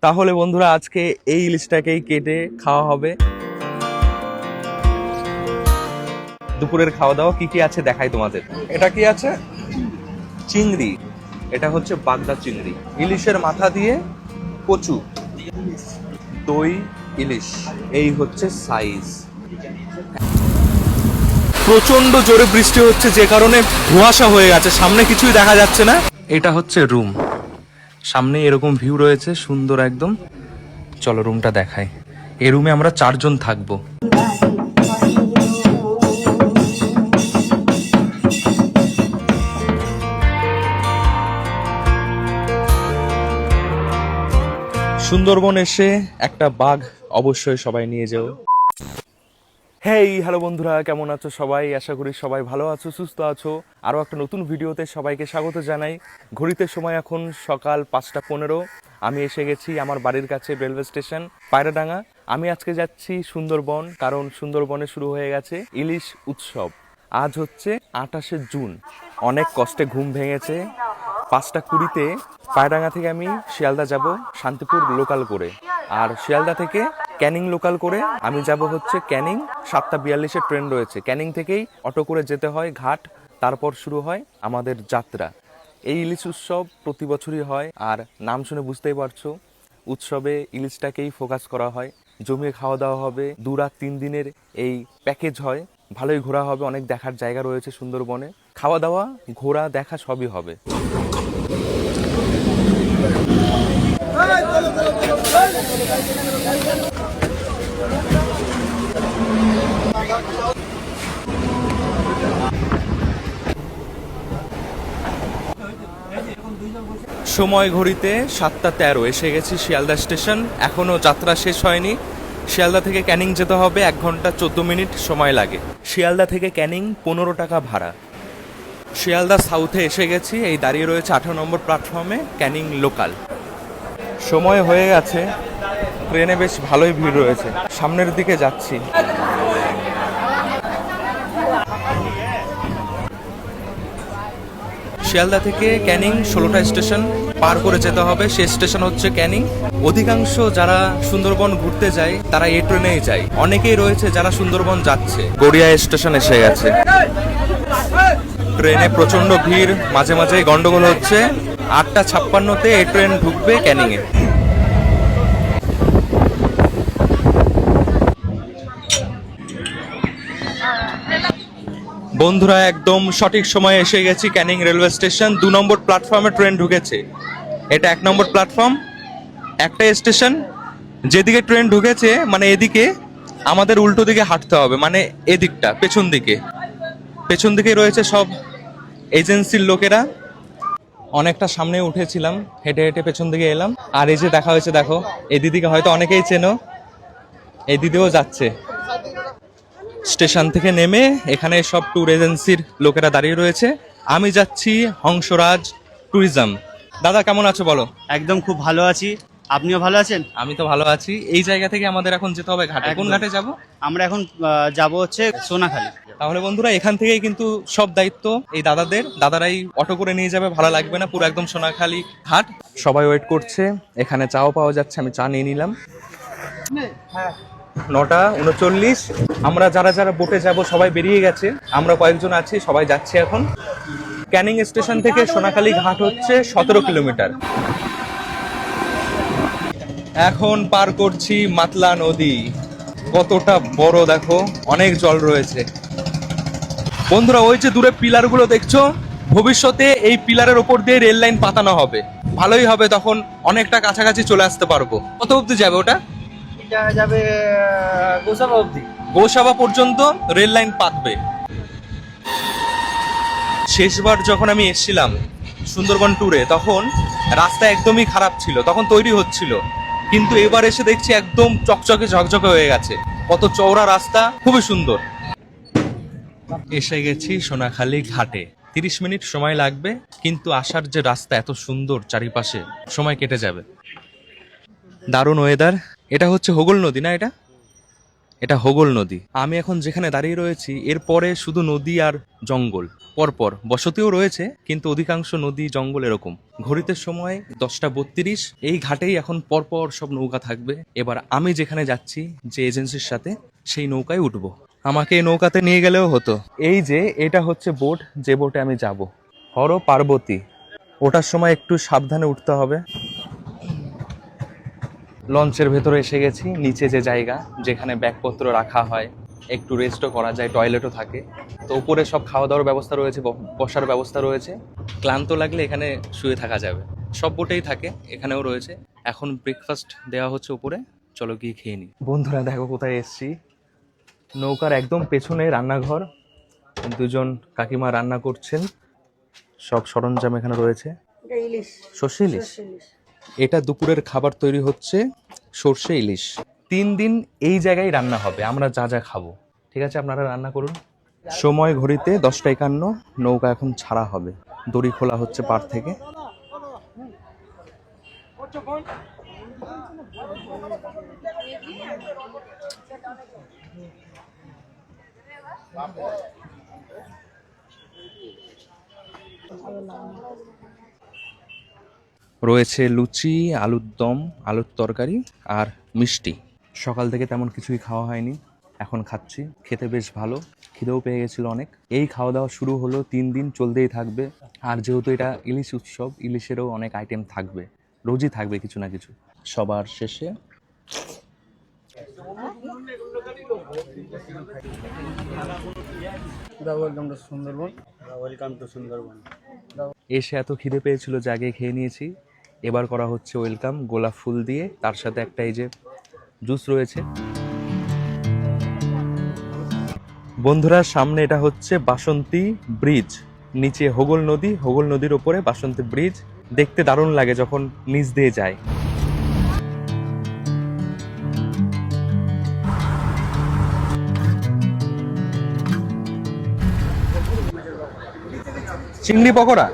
তাহলে বন্ধুরা আজকে এই ইলিশটাকেই কেটে খাওয়া হবে। দুপুরের খাওয়া দাওয়া কি কি আছে দেখাই তোমাদের। এটা কি আছে? চিংড়ি। এটা হচ্ছে বাগদা চিংড়ি, ইলিশের মাথা দিয়ে কচু, দই, ইলিশ। এই হচ্ছে সাইজ। প্রচন্ড জোরে বৃষ্টি হচ্ছে যে কারণে ধোঁয়াশা হয়ে গেছে, সামনে কিছুই দেখা যাচ্ছে না। এটা হচ্ছে রুম, সামনে এরকম ভিউ রয়েছে সুন্দর একদম। চলো রুমটা দেখাই। এই রুমে আমরা 4 জন থাকবো। সুন্দরবন এসে একটা বাঘ অবশ্যই সবাই নিয়ে যাও। হেই হ্যালো বন্ধুরা, কেমন আছো সবাই? আশা করি সবাই ভালো আছো, সুস্থ আছো। আরও একটা নতুন ভিডিওতে সবাইকে স্বাগত জানাই। ঘড়িতে সময় এখন সকাল 5টা 15। আমি এসে গেছি আমার বাড়ির কাছে রেলওয়ে স্টেশন পায়রাডাঙ্গা। আমি আজকে যাচ্ছি সুন্দরবন, কারণ সুন্দরবনে শুরু হয়ে গেছে ইলিশ উৎসব। আজ হচ্ছে 28শে জুন। অনেক কষ্টে ঘুম ভেঙেছে। 5টা 20-তে পায়রাডাঙ্গা থেকে আমি শিয়ালদা যাব শান্তিপুর লোকাল করে, আর শিয়ালদা থেকে ক্যানিং লোকাল করে আমি যাব হচ্ছে ক্যানিং। 7টা 42-এর ট্রেন রয়েছে। ক্যানিং থেকেই অটো করে যেতে হয় ঘাট, তারপর শুরু হয় আমাদের যাত্রা। এই ইলিশ উৎসব প্রতি বছরই হয়, আর নাম শুনে বুঝতেই পারছো উৎসবে ইলিশটাকেই ফোকাস করা হয়। জমিয়ে খাওয়া দাওয়া হবে, 2 রাত 3 দিনের এই প্যাকেজ হয়। ভালোই ঘোরা হবে, অনেক দেখার জায়গা রয়েছে সুন্দরবনে। খাওয়া দাওয়া, ঘোরা, দেখা সবই হবে। সময় ঘড়িতে 7টা 13। এসে গেছি শিয়ালদা স্টেশন। এখনো যাত্রা শেষ হয়নি। শিয়ালদা থেকে ক্যানিং যেতে হবে 1 ঘন্টা 14 মিনিট সময় লাগে। শিয়ালদা থেকে ক্যানিং 15 টাকা ভাড়া। শিয়ালদা সাউথে এসে গেছি। এই দাঁড়িয়ে রয়েছে 18 নম্বর প্ল্যাটফর্মে ক্যানিং লোকাল। সময় হয়ে গেছে, ট্রেনে বেশ ভালোই ভিড় রয়েছে। সামনের দিকে যাচ্ছি। শিয়ালদা থেকে ক্যানিং 16টা স্টেশন পার করে যেতে হবে। শেষ স্টেশন হচ্ছে ক্যানিং। অধিকাংশ যারা সুন্দরবন ঘুরতে যায় তারা এই ট্রেনেই যায়। অনেকেই রয়েছে যারা সুন্দরবন যাচ্ছে। গড়িয়া স্টেশন এসে গেছে। ট্রেনে প্রচন্ড ভিড়, মাঝে মাঝে গন্ডগোল হচ্ছে। 8টা 56-তে এই ট্রেন ঢুকবে ক্যানিংয়ে। বন্ধুরা একদম সঠিক সময়ে এসে গেছি ক্যানিং রেলওয়ে স্টেশন। 2 নম্বর প্ল্যাটফর্মে ট্রেন ঢুকেছে। এটা 1 নম্বর প্ল্যাটফর্ম, একটা স্টেশন। যেদিকে ট্রেন ঢুকেছে মানে এদিকে আমাদের উল্টো দিকে হাঁটতে হবে, মানে এদিকটা পেছন দিকে। পেছন দিকে রয়েছে সব এজেন্সির লোকেরা। অনেকটা সামনে উঠেছিলাম, হেঁটে হেঁটে পেছন দিকে এলাম। আর এই যে দেখা হয়েছে, দেখো এই দিদিকে হয়তো অনেকেই চেনো। এই দিদিও যাচ্ছে। স্টেশন থেকে নেমে এখানে সব ট্যুর এজেন্সির লোকেরা দাঁড়িয়ে রয়েছে। আমি যাচ্ছি হংসরাজ ট্যুরিজম। দাদা কেমন আছো বলো? একদম খুব ভালো আছি। আপনিও ভালো আছেন? আমি তো ভালো আছি। এই জায়গা থেকে আমাদের এখন যেতে হবে ঘাটে। কোন ঘাটে যাব? আমরা এখন যাব হচ্ছে সোনাখালী। তাহলে বন্ধুরা এখান থেকেই কিন্তু সব দায়িত্ব এই দাদাদের। দাদারাই অটো করে নিয়ে যাবে, ভাড়া লাগবে না, পুরো একদম সোনাখালী ঘাট। সবাই ওয়েট করছে। এখানে চাও পাওয়া যাচ্ছে, আমি চা নিয়ে নিলাম। 9টা 39। আমরা যারা যারা বোটে যাব সবাই বেরিয়ে গেছে, আমরা কয়েকজন আছি, সবাই যাচ্ছি এখন। ক্যানিং স্টেশন থেকে সোনাখালী ঘাট হচ্ছে 17 কিলোমিটার। এখন পার করছি মাতলা নদী। কতটা বড় দেখো, অনেক জল রয়েছে। বন্ধুরা ওই যে দূরে পিলারগুলো দেখছো, ভবিষ্যতে এই পিলারের ওপর দিয়ে রেল লাইন পাতানো হবে। ভালোই হবে, তখন অনেকটা কাছাকাছি চলে আসতে পারবো। কত অবধি যাবে ওটা? এটা যাবে গোসাবা অবধি। গোসাবা পর্যন্ত রেল লাইন পাতবে। শেষবার যখন আমি এসেছিলাম সুন্দরবন ট্যুরে, তখন রাস্তা একদমই খারাপ ছিল, তখন তৈরি হচ্ছিল। কিন্তু এবার এসে দেখছি একদম চকচকে ঝকঝকে হয়ে গেছে। কত চওড়া রাস্তা, খুবই সুন্দর। এসে গেছি সোনাখালী ঘাটে। 30 মিনিট সময় লাগবে, কিন্তু আসার যে রাস্তা এত সুন্দর, চারিপাশে সময় কেটে যাবে। দারুণ ওয়েদার। এটা হচ্ছে হোগল নদী না? এটা হোগল নদী। আমি এখন যেখানে দাঁড়িয়ে রয়েছি এরপরে শুধু নদী আর জঙ্গল। পরপর বসতিও রয়েছে, কিন্তু অধিকাংশ নদী জঙ্গল এরকম। ঘড়িতে সময় 10:32। এই ঘাটেই এখন পরপর সব নৌকা থাকবে। এবার আমি যেখানে যাচ্ছি যে এজেন্সির সাথে, সেই নৌকায় উঠবো। আমাকে এই নৌকাতে নিয়ে গেলেও হতো। এই যে এটা হচ্ছে বোট, যে বোটে আমি যাব, হর পার্বতী। ওঠার সময় একটু সাবধানে উঠতে হবে। লঞ্চের ভেতরে এসে গেছি। নিচে যে জায়গা যেখানে ব্যাগপত্র রাখা হয়, একটু রেস্টও করা যায়, টয়লেটও থাকে। তো উপরে সব খাওয়া দাওয়ার ব্যবস্থা রয়েছে, বসার ব্যবস্থা রয়েছে। ক্লান্ত লাগলে এখানে শুয়ে থাকা যাবে। সব বোটেই থাকে, এখানেও রয়েছে। এখন ব্রেকফাস্ট দেওয়া হচ্ছে উপরে, চলো গিয়ে খেয়ে নিই। বন্ধুরা দেখো কোথায় এসেছি। নৌকার একদম পেছনে রান্নাঘর, দুজন কাকিমা রান্না করছেন। সব সরঞ্জাম এখানে রয়েছে। সর্ষে ইলিশ, এটা দুপুরের খাবার তৈরি হচ্ছে। সর্ষে ইলিশ 3 দিন এই জায়গায় রান্না হবে, আমরা যা যা খাবো। ঠিক আছে, আপনারা রান্না করুন। সময় ঘড়িতে 10:51। নৌকা এখন ছাড়া হবে, দড়ি খোলা হচ্ছে পার থেকে। রয়েছে লুচি, আলুর দম, আলুর তরকারি আর মিষ্টি। সকাল থেকে তেমন কিছুই খাওয়া হয়নি, এখন খাচ্ছি। খেতে বেশ ভালো, খিদেও পেয়ে গেছিল অনেক। এই খাওয়া দাওয়া শুরু হলো, 3 দিন চলতেই থাকবে। আর যেহেতু এটা ইলিশ উৎসব, ইলিশেরও অনেক আইটেম থাকবে, রোজই থাকবে কিছু না কিছু। সবার শেষে এসে এত খিদে পেয়েছিল যে আগে খেয়ে নিয়েছি। এবার করা হচ্ছে ওয়েলকাম গোলাপ ফুল দিয়ে, তার সাথে একটা এই যে জুস রয়েছে। বন্ধুরা সামনে এটা হচ্ছে বাসন্তী ব্রিজ, নিচে হোগল নদী, হোগল নদীর ওপরে বাসন্তী ব্রিজ। দেখতে দারুণ লাগে যখন নিচ দিয়ে যায়। চিংড়ি পকোড়া,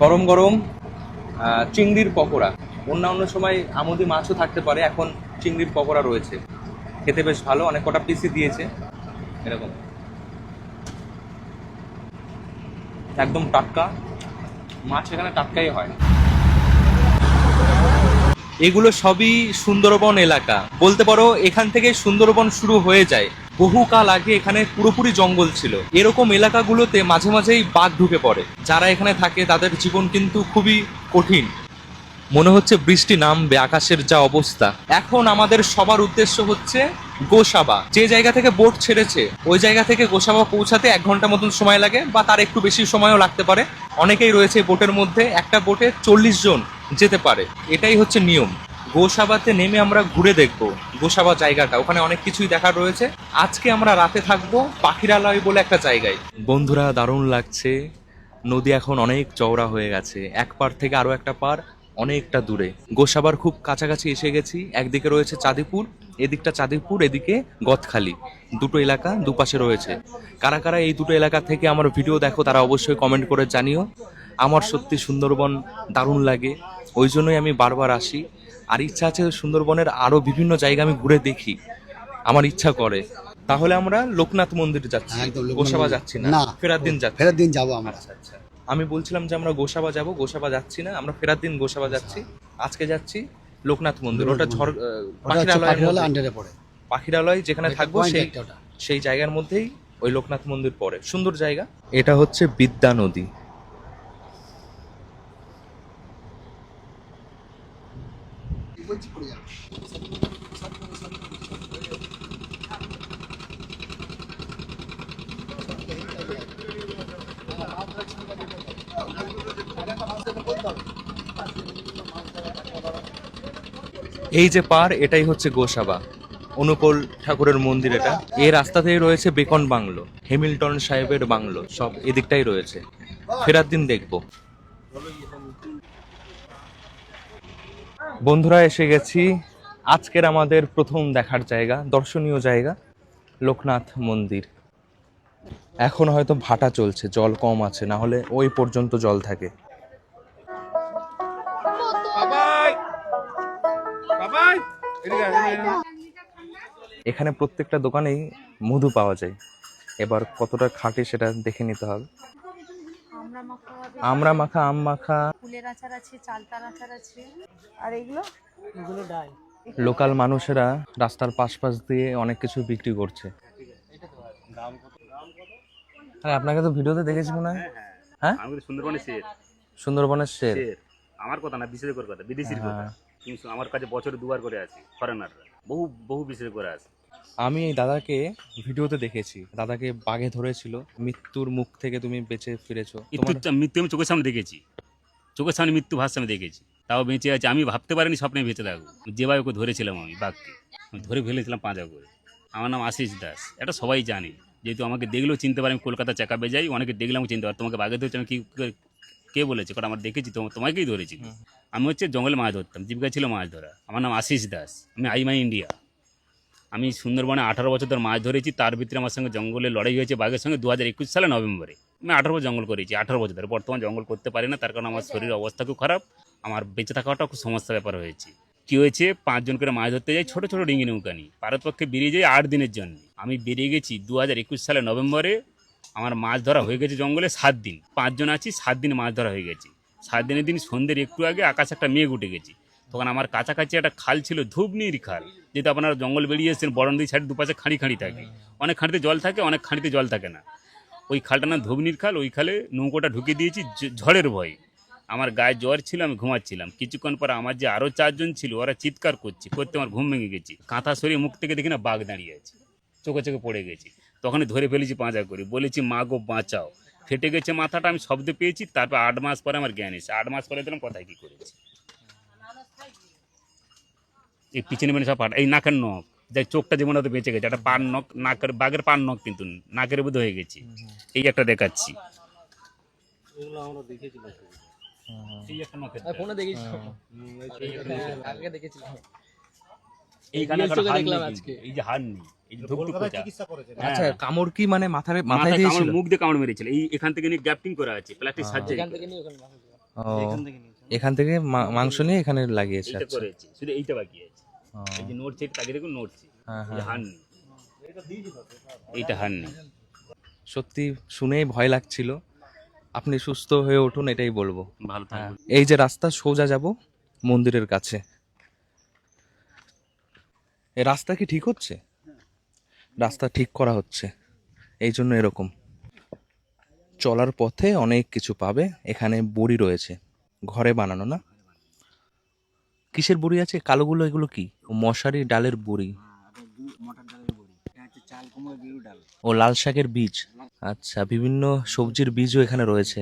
গরম গরম চিংড়ির পকোড়া। অন্যান্য সময় আমুদি মাছও থাকতে পারে, এখন চিংড়ির পকোড়া রয়েছে। খেতে বেশ ভালো, অনেক কটা পিসি দিয়েছে এরকম। একদম টাটকা মাছ, এখানে টাটকাই হয়। এগুলো সবই সুন্দরবন এলাকা, বলতে পারো এখান থেকে সুন্দরবন শুরু হয়ে যায়। বহুকাল আগে এখানে পুরোপুরি জঙ্গল ছিল। এরকম এলাকাগুলোতে মাঝে মাঝেই বাঘ ঢুকে পড়ে। যারা এখানে থাকে তাদের জীবন কিন্তু খুবই কঠিন। মনে হচ্ছে বৃষ্টি নামবে, আকাশের যা অবস্থা। এখন আমাদের সবার উদ্দেশ্য হচ্ছে গোসাবা। যে জায়গা থেকে বোট ছেড়েছে ওই জায়গা থেকে গোসাবা পৌঁছাতে 1 ঘন্টা মতন সময় লাগে, বা তার একটু বেশি সময়ও লাগতে পারে। অনেকেই রয়েছে বোটের মধ্যে, একটা বোটে 40 জন যেতে পারে। এটাই হচ্ছে নিয়ম। গোসাবাতে নেমে আমরা ঘুরে দেখবো গোসাবা জায়গাটা, ওখানে অনেক কিছুই দেখার রয়েছে। আজকে আমরা রাতে থাকবো পাখিরালয় বলে একটা জায়গায়। বন্ধুরা দারুণ লাগছে, নদী এখন অনেক চওড়া হয়ে গেছে, এক পার থেকে আরো একটা পার অনেকটা দূরে। গোসাবার খুব কাছাকাছি এসে গেছি। একদিকে রয়েছে চাঁদিপুর, এদিকটা চাঁদিপুর, এদিকে গদখালি। দুটো এলাকা দুপাশে রয়েছে। কারা কারা এই দুটো এলাকা থেকে আমার ভিডিও দেখো তারা অবশ্যই কমেন্ট করে জানিও। আমার সত্যি সুন্দরবন দারুণ লাগে, ওই জন্যই আমি বারবার আসি। আর ইচ্ছা আছে সুন্দরবনের আরো বিভিন্ন জায়গা আমি ঘুরে দেখি, আমার ইচ্ছা করে। তাহলে আমরা লোকনাথ মন্দির যাচ্ছি, গোসাবা যাচ্ছি না, ফেরার দিন যাচ্ছি। ফেরার দিন যাবো আমরা। আচ্ছা আচ্ছা, আমি বলছিলাম যে আমরা গোসাবা যাব, গোসাবা যাচ্ছি না, আমরা ফেরার দিন গোসাবা যাচ্ছি। আজকে যাচ্ছি লোকনাথ মন্দির, ওটা পাখিরালয় আন্ডারে পড়ে। পাখিরালয় যেখানে থাকবো সেই জায়গার মধ্যেই ওই লোকনাথ মন্দির পড়ে। সুন্দর জায়গা। এটা হচ্ছে বিদ্যা নদী। এই যে পার, এটাই হচ্ছে গোসাবা, অনুকূল ঠাকুরের মন্দির এটা। এই রাস্তাতেই রয়েছে বেকন বাংলো, হ্যামিল্টন সাহেবের বাংলো, সব এদিকটাই রয়েছে। ফেরার দিন দেখবো। বন্ধুরা এসে গেছি আজকের আমাদের প্রথম দেখার জায়গা, দর্শনীয় জায়গা, লোকনাথ মন্দির। এখন হয়তো ভাটা চলছে, জল কম আছে, না হলে ওই পর্যন্ত জল থাকে। এখানে প্রত্যেকটা দোকানেই মধু পাওয়া যায়, এবার কতটা খাঁটি সেটা দেখে নিতে হবে। আমরা মাখা হবে, আমরা মাখা, আম মাখা, ফুলের আচার আছে, চালতার আচার আছে, আর এগুলো ডাল। লোকাল মানুষেরা রাস্তার পাশ দিয়ে অনেক কিছু বিক্রি করছে। আরে আপনাকে তো ভিডিওতে দেখেছি মনে হয়। হ্যাঁ, আমি তো সুন্দরবনের শের। সুন্দরবনের শের। শের আমার কথা না, বিশেষজ্ঞর কথা, বিদেশির কথা। হ্যাঁ। কিন্তু আমার কাছে বছরে দুবার করে আসে ফরেনাররা, বহু বহু বিশেষজ্ঞরা আসে। আমি এই দাদাকে ভিডিওতে দেখেছি, দাদাকে বাঘে ধরেছিল, মৃত্যুর মুখ থেকে তুমি বেঁচে ফিরেছো। তোমার মৃত্যু আমি চোখের সামনে দেখেছি, চোখের সামনে মৃত্যু ভাষা আমি দেখেছি, তাও বেঁচে আছে। আমি ভাবতে পারিনি স্বপ্নে বেঁচে থাকবো। যেভাবে ওকে ধরেছিলাম আমি বাঘকে, আমি ধরে ফেলেছিলাম পাঁজা করে। আমার নাম আশিস দাস, এটা সবাই জানে। যেহেতু আমাকে দেখলেও চিনতে পারে, আমি কলকাতা চেকআপে যাই, অনেকে দেখলে আমাকে চিনতে পারে। তোমাকে বাঘে ধরেছি আমি কি কে বলেছে? কারণ আমার দেখেছি, তোমাকেই ধরেছি। আমি হচ্ছে জঙ্গলে মাছ ধরতাম, জীবিকা ছিল মাছ ধরা। আমার নাম আশিস দাস, আমি আইমাই ইন্ডিয়া। আমি সুন্দরবনে 18 বছর ধরে মাছ ধরেছি। তার ভিতরে আমার সঙ্গে জঙ্গলে লড়াই হয়েছে বাঘের সঙ্গে 2021 সালে নভেম্বরে। আমি 18 বছর জঙ্গল করেছি, 18 বছর ধরে। বর্তমান জঙ্গল করতে পারি না, তার কারণ আমার শরীরের অবস্থা খুব খারাপ। আমার বেঁচে থাকাটা খুব সমস্যা ব্যাপার হয়েছে। কি হয়েছে, 5 জন করে মাছ ধরতে যাই, ছোট ছোট ডিঙি নৌকা নিয়ে। ভারতপক্ষে বেরিয়ে যাই 8 দিনের জন্য। আমি বেরিয়ে গেছি 2021 সালে নভেম্বরে। আমার মাছ ধরা হয়ে গেছে জঙ্গলে 7 দিন। 5 জন আছি, 7 দিন মাছ ধরা হয়ে গেছে। 7 দিনের দিন সন্ধ্যের একটু আগে আকাশে একটা মেঘ উঠে গেছে। তখন আমার কাছাকাছি একটা খাল ছিল, ধূপনির খাল। যেহেতু আপনারা জঙ্গল বেরিয়ে এসেছেন, বড় নদীর সাইড দুপাশে খাঁড়ি থাকে। অনেক খাঁড়িতে জল থাকে, অনেক খাঁড়িতে জল থাকে না। ওই খালটার নাম ধূপনির খাল। ওই খালে নৌকোটা ঢুকিয়ে দিয়েছি ঝড়ের ভয়ে। আমার গায়ে জ্বর ছিল, আমি ঘুমাচ্ছিলাম। কিছুক্ষণ পরে আমার যে আরও 4 জন ছিল, ওরা চিৎকার করতে আমার ঘুম ভেঙে গেছে। কাঁথা সরিয়ে মুখ থেকে দেখি না বাঘ দাঁড়িয়ে আছে, চোখে চোখে পড়ে গেছে। তখনই ধরে ফেলেছি পাঁজা করে, বলেছি মা গো বাঁচাও। ফেটে গেছে মাথাটা, আমি শব্দ পেয়েছি। তারপর 8 মাস পরে আমার জ্ঞান এসে, 8 মাস পরে দিলাম কথায় কি করেছি। এই পিছনে মানে সব এই নাকের নখ, যাই চোখটা যেমন হয়তো বেঁচে গেছে, একটা পান নখ, নাকের বাঘের পান নখ কিন্তু নাকের বোধ হয়ে গেছে। এই একটা দেখাচ্ছি, এই একটা নখের এইখানে এই যে হাড় নেই, এই যে ধুকধুক করছে। আচ্ছা, কামড় কি মানে মাথায় মাথায় দিয়েছিল? মুখ দিয়ে কামড় মেরেছিল। এই এখান থেকে নিয়ে গ্যাপটিং করা আছে, প্লাস্টিক সার্জারি। ও, এখান থেকে মাংস নিয়ে এখানে লাগিয়েছে। এইটা আচ্ছা, করেছে, শুধু এইটা বাকি আছে। ও, এই যে নড়ছে, তাকে দেখুন নড়ছে। হ্যাঁ, এই যে হ্যাঁ। হাড় নেই, এইটা হাড় নেই। সত্যি শুনেই ভয় লাগছিল। আপনি সুস্থ হয়ে উঠুন, এটাই বলবো। ভালো হ্যাঁ, থাকবে। এই যে রাস্তা সোজা যাব মন্দিরের কাছে। এই রাস্তা কি ঠিক হচ্ছে? রাস্তা ঠিক করা হচ্ছে, এই জন্য এরকম। চলার পথে অনেক কিছু পাবে। এখানে বড়ি রয়েছে, ঘরে বানানো না। কিসের বড়ি আছে কালোগুলো? এগুলো কি? ও, মশারি ডালের বড়ি। ও, লাল শাকের বীজ। আচ্ছা, বিভিন্ন সবজির বীজও এখানে রয়েছে।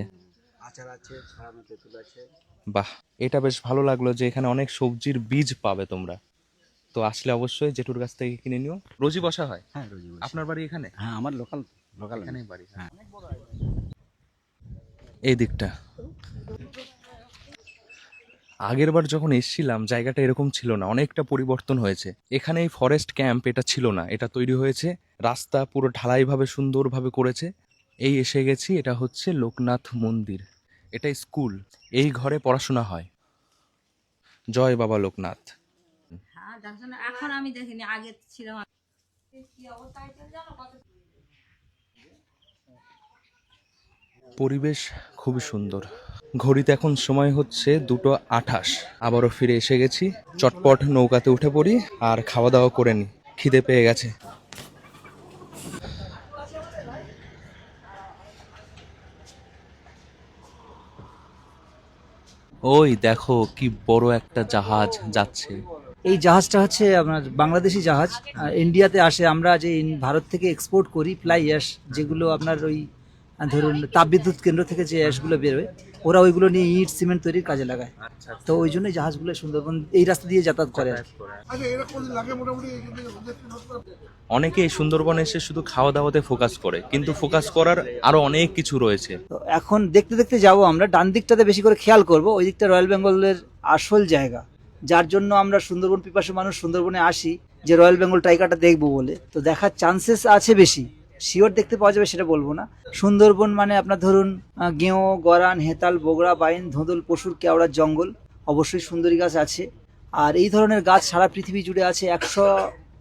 বাহ, এটা বেশ ভালো লাগলো যে এখানে অনেক সবজির বীজ পাবে তোমরা। তো আসলে অবশ্যই জেঠুর কাছ থেকে কিনে নিও। রোজই বসা হয়? হ্যাঁ, রোজই বসি। আপনার বাড়ি এখানে? হ্যাঁ, আমার লোকাল এখানেই বাড়ি। হ্যাঁ। এই দিকটা আগের বার যখন এসেছিলাম জায়গাটা এরকম ছিল না, অনেকটা পরিবর্তন হয়েছে। এখানে এই ফরেস্ট ক্যাম্প এটা ছিল না, এটা তৈরি হয়েছে। রাস্তা পুরো ঢালাইভাবে সুন্দরভাবে করেছে। এই এসে গেছি, এটা হচ্ছে লোকনাথ মন্দির। এটা স্কুল, এই ঘরে পড়াশোনা হয়। জয় বাবা লোকনাথ। হ্যাঁ, দেখুন এখন আমি দেখিনি, আগে ছিলাম। কি অবস্থা হয়েছে জানো? পরিবেশ খুবই সুন্দর। ঘড়িতে এখন সময় হচ্ছে 2:28। আবারও ফিরে এসে গেছি। চটপট নৌকাতে উঠে পড়ি আর খাওয়া দাওয়া করে নিই, খিদে পেয়ে গেছে। ওই দেখো কি বড় একটা জাহাজ যাচ্ছে। এই জাহাজটা হচ্ছে আপনার বাংলাদেশি জাহাজ। ইন্ডিয়াতে আসে, আমরা যে ভারত থেকে এক্সপোর্ট করি ফ্লাই অ্যাশ, যেগুলো আপনার ওই ধরুন তাপবিদ্যুৎ কেন্দ্র থেকে যে অ্যাশগুলো বেরোয়, ওরা ওইগুলো নিয়ে ইট সিমেন্ট তৈরির কাজে লাগায়। তো ওই জন্যই জাহাজগুলো সুন্দরবন এই রাস্তা দিয়ে যাতায়াত করে আর কি। অনেকে এই সুন্দরবনে এসে শুধু খাওয়া দাওয়াতে ফোকাস করে, কিন্তু ফোকাস করার আরো অনেক কিছু রয়েছে। তো এখন দেখতে দেখতে যাব আমরা, ডান দিকটাতে বেশি করে খেয়াল করব। ওই দিকটা রয়্যাল বেঙ্গলের আসল জায়গা, যার জন্য আমরা সুন্দরবন পিপাসু মানুষ সুন্দরবনে আসি, যে রয়্যাল বেঙ্গল টাইগারটা দেখবো বলে। তো দেখার চান্সেস আছে বেশি, শিওর দেখতে পাওয়া যাবে সেটা বলবো না। সুন্দরবন মানে আপনার ধরুন গেঁয়ো, গরান, হেতাল, বগড়া, বাইন, ধোঁদল, পশুর কেওড়ার জঙ্গল, অবশ্যই সুন্দরী গাছ আছে। আর এই ধরনের গাছ সারা পৃথিবী জুড়ে আছে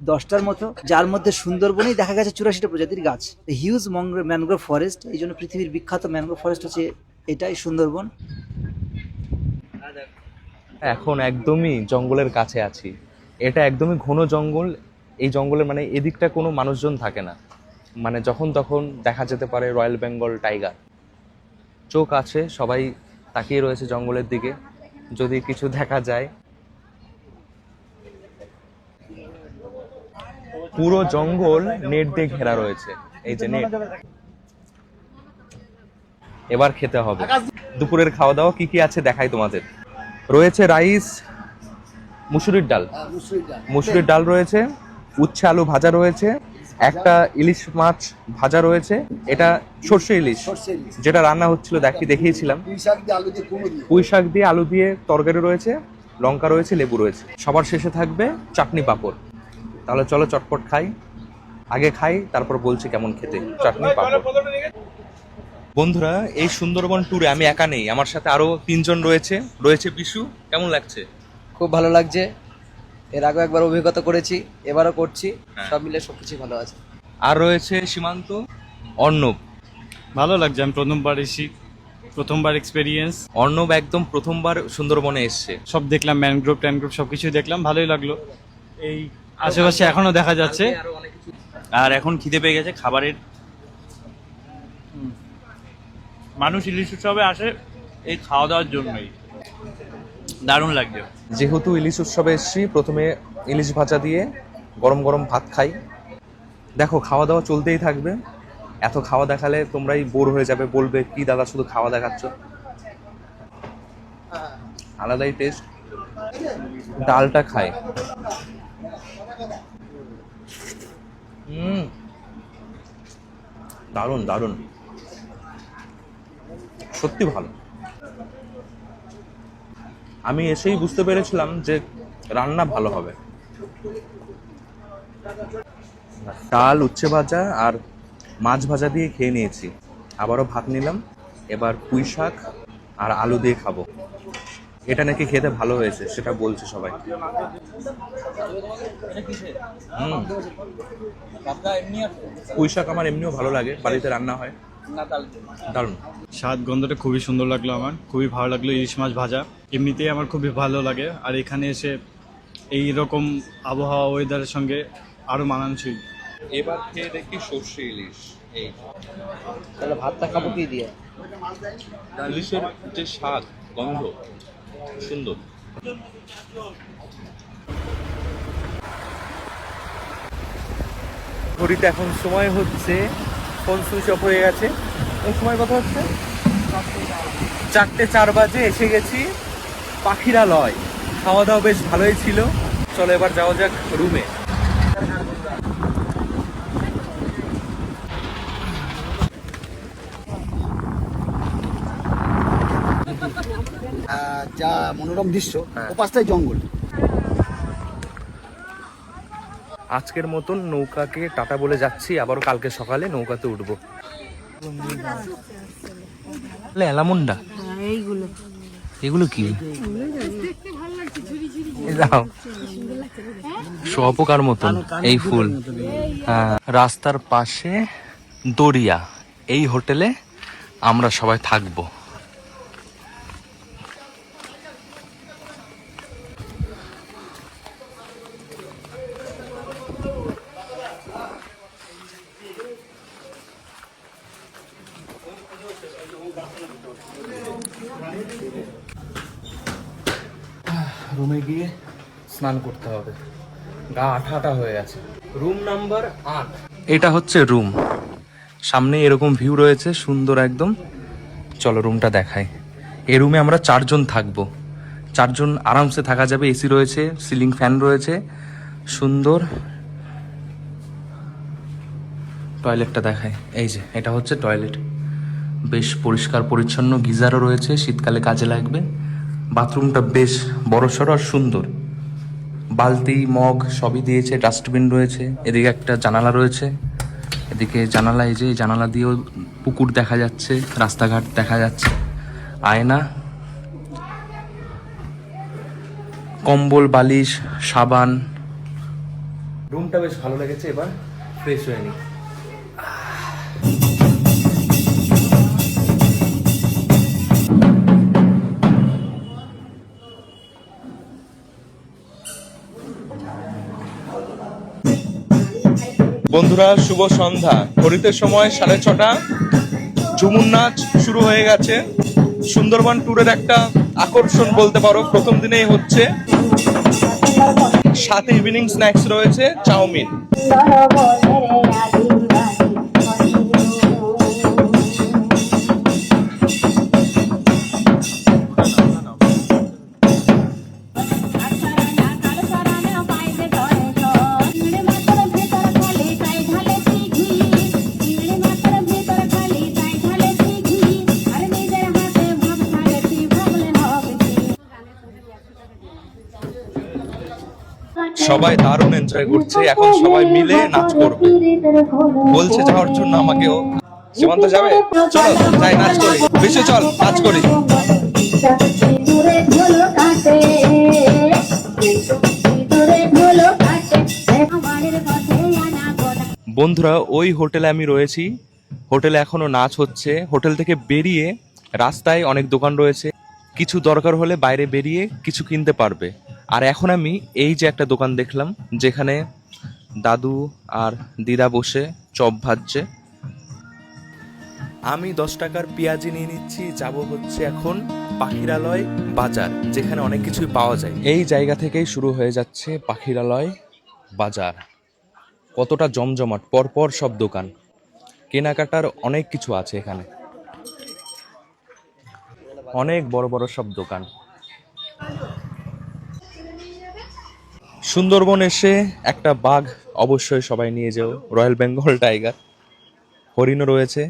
10টার মতো, যার মধ্যে সুন্দরবনেই দেখা গেছে 84টা প্রজাতির গাছ। হিউজ ম্যানগ্রোভ ফরেস্ট, এই জন্য পৃথিবীর বিখ্যাত ম্যানগ্রোভ ফরেস্ট হচ্ছে এটাই সুন্দরবন। এখন একদমই জঙ্গলের কাছে আছি। এটা একদমই ঘন জঙ্গল। এই জঙ্গলের মানে এদিকটা কোনো মানুষজন থাকে না, মানে যখন তখন দেখা যেতে পারে রয়্যাল বেঙ্গল টাইগার। চোখ আছে, সবাই তাকিয়ে রয়েছে জঙ্গলের দিকে, যদি কিছু দেখা যায়। পুরো জঙ্গল নেট দিয়ে ঘেরা রয়েছে, এই যে নেট। এবার খেতে হবে। দুপুরের খাওয়া দাওয়া কি কি আছে দেখাই তোমাদের। রয়েছে রাইস, মুসুরির ডাল, মুসুরির ডাল রয়েছে, উচ্ছে আলু ভাজা রয়েছে, একটা ইলিশ মাছ ভাজা রয়েছে, এটা সর্ষে ইলিশ যেটা রান্না হচ্ছিল দেখিয়েছিলাম। পুঁই শাক দিয়ে আলু দিয়ে তরকারি রয়েছে, লঙ্কা রয়েছে, লেবু রয়েছে। সবার শেষে থাকবে চাটনি পাঁপড়। তাহলে চলো চটপট খাই, আগে খাই তারপর বলছি কেমন খেতে। চাটনি পাঁপড়। বন্ধুরা, এই সুন্দরবন ট্যুরে আমি একা নেই, আমার সাথে আরো 3 জন রয়েছে বিশু। কেমন লাগছে? খুব ভালো লাগছে। এর আগে একবার অভিজ্ঞতা করেছি, এবারও করছি। হ্যাঁ। সব মিলে সবকিছু ভালো আছে। আর রয়েছে সীমান্ত, অর্ণব। ভালো লাগছে, আমি প্রথমবার এসেছি, প্রথমবার এক্সপেরিয়েন্স। অর্ণব একদম প্রথমবার সুন্দরবনে এসছে। সব দেখলাম, ম্যানগ্রোভ ট্যানগ্রোভ সব কিছুই দেখলাম, ভালোই লাগলো। এই আশেপাশে এখনো দেখা যাচ্ছে। আর এখন খিদে পেয়ে গেছে খাবারের। মানুষ ইলিশ উৎসবে আসে এই খাওয়া দাওয়ার জন্যই। দারুণ লাগছে। যেহেতু ইলিশ উৎসবে এসছি, প্রথমে ইলিশ ভাজা দিয়ে গরম গরম ভাত খাই। দেখো খাওয়া দাওয়া চলতেই থাকবে। এত খাওয়া দেখালে তোমরাই বোর হয়ে যাবে, বলবে কি দাদা শুধু খাওয়া দেখাচ্ছ। আলাদাই টেস্ট। ডালটা খাই। দারুণ দারুণ, সত্যি ভালো। আমি এসেই বুঝতে পেরেছিলাম যে রান্না ভালো হবে। ডাল, উচ্ছে ভাজা আর মাছ ভাজা দিয়ে খেয়ে নিয়েছি, আবারও ভাত নিলাম। এবার পুঁই শাক আর আলু দিয়ে খাবো। এটা নাকি খেতে ভালো হয়েছে, সেটা বলছে সবাই। পুঁই শাক আমার এমনিও ভালো লাগে, বাড়িতে রান্না হয়, দারুণ। স্বাদ গন্ধটা খুবই সুন্দর লাগলো, আমার খুবই ভালো লাগলো। ইলিশ মাছ ভাজা এমনিতেই আমার খুবই ভালো লাগে, আর এখানে এসে এই রকম আবহাওয়া ওয়েদারের সঙ্গে আরো মানানসই। এবার খেয়ে দেখি সর্ষে ইলিশ। এই তাহলে ভাতটা খাবো কি দিয়ে? ইলিশের যে স্বাদ, গন্ধ সুন্দর। ঘড়িতে এখন সময় হচ্ছে, ফোন সুইচ অফ হয়ে গেছে। এই সময় কত হচ্ছে? 4:04 বাজে। এসে গেছি পাখিরালয়। খাওয়া দাওয়া বেশ ভালোই ছিল। চলো এবার যাওয়া যাক রুমে। যা মনোরম দৃশ্য, ও পাশটাই জঙ্গল। আজকের মতন নৌকাকে টাটা বলে যাচ্ছি, আবারও কালকে সকালে নৌকাতে উঠবো। এলামুন্ডা, এগুলো কি? যাও শুয়োপোকার মতন এই ফুল। হ্যাঁ, রাস্তার পাশে দরিয়া। এই হোটেলে আমরা সবাই থাকবো। রুমে গিয়ে স্নান করতে হবে, গা আঠা আঠা হয়ে আছে। Room number 8। এটা হচ্ছে রুম। সামনে এরকম ভিউ রয়েছে, সুন্দর একদম। চলো রুমটা দেখাই। এই রুমে আমরা 4 জন থাকবো। 4 জন আরামসে থাকা যাবে। এসি রয়েছে, সিলিং ফ্যান রয়েছে, সুন্দর। টয়লেটটা দেখাই। এই যে এটা হচ্ছে টয়লেট, বেশ পরিষ্কার পরিচ্ছন্ন। গিজারও রয়েছে, শীতকালে কাজে লাগবে। বাথরুমটা বেশ বড়সড় আর সুন্দর। বালতি, মগ সবই দিয়েছে, ডাস্টবিন রয়েছে। এদিকে একটা জানালা রয়েছে, এদিকে জানালা। এই যে জানালা দিয়েও পুকুর দেখা যাচ্ছে, রাস্তাঘাট দেখা যাচ্ছে, আয়না, কম্বল, বালিশ, সাবান, রুমটা বেশ ভালো লেগেছে, এবার ফ্রেশ হয়ে নি। বন্ধুরা শুভ সন্ধ্যা, ঘড়িতে সময় 6:30। ঝুমুর নাচ শুরু হয়ে গেছে। সুন্দরবন ট্যুরের একটা আকর্ষণ বলতে পারো, প্রথম দিনেই হচ্ছে। সাথে ইভিনিং স্ন্যাক্স রয়েছে, চাউমিন। সবাই দারুণ এনজয় করছে, এখন সবাই মিলে নাচ করবে। বলছে যাওয়ার জন্য আমাকেও। সীমান্ত যাবে? চলো যাই, নাচ করি। বেশি চল, নাচ করি। বন্ধুরা ওই হোটেলে আমি রয়েছি, হোটেলে এখনো নাচ হচ্ছে। হোটেল থেকে বেরিয়ে রাস্তায় অনেক দোকান রয়েছে, কিছু দরকার হলে বাইরে বেরিয়ে কিছু কিনতে পারবে। আর এখন আমি এই যে একটা দোকান দেখলাম, যেখানে দাদু আর দিদা বসে চপ ভাজছে। আমি 10 টাকার পেঁয়াজি নিয়ে নিচ্ছি, যাব হচ্ছে এখন পাখিরালয় বাজার, যেখানে অনেক কিছুই পাওয়া যায়। এই জায়গা থেকেই শুরু হয়ে যাচ্ছে পাখিরালয় বাজার। কতটা জমজমাট, পরপর সব দোকান, কেনাকাটার অনেক কিছু আছে এখানে। অনেক বড় বড় সব দোকান। সুন্দরবন এসে একটা বাঘ অবশ্যই সবাই নিয়ে যাও, রয়্যাল বেঙ্গল টাইগার। হরিণও রয়েছে।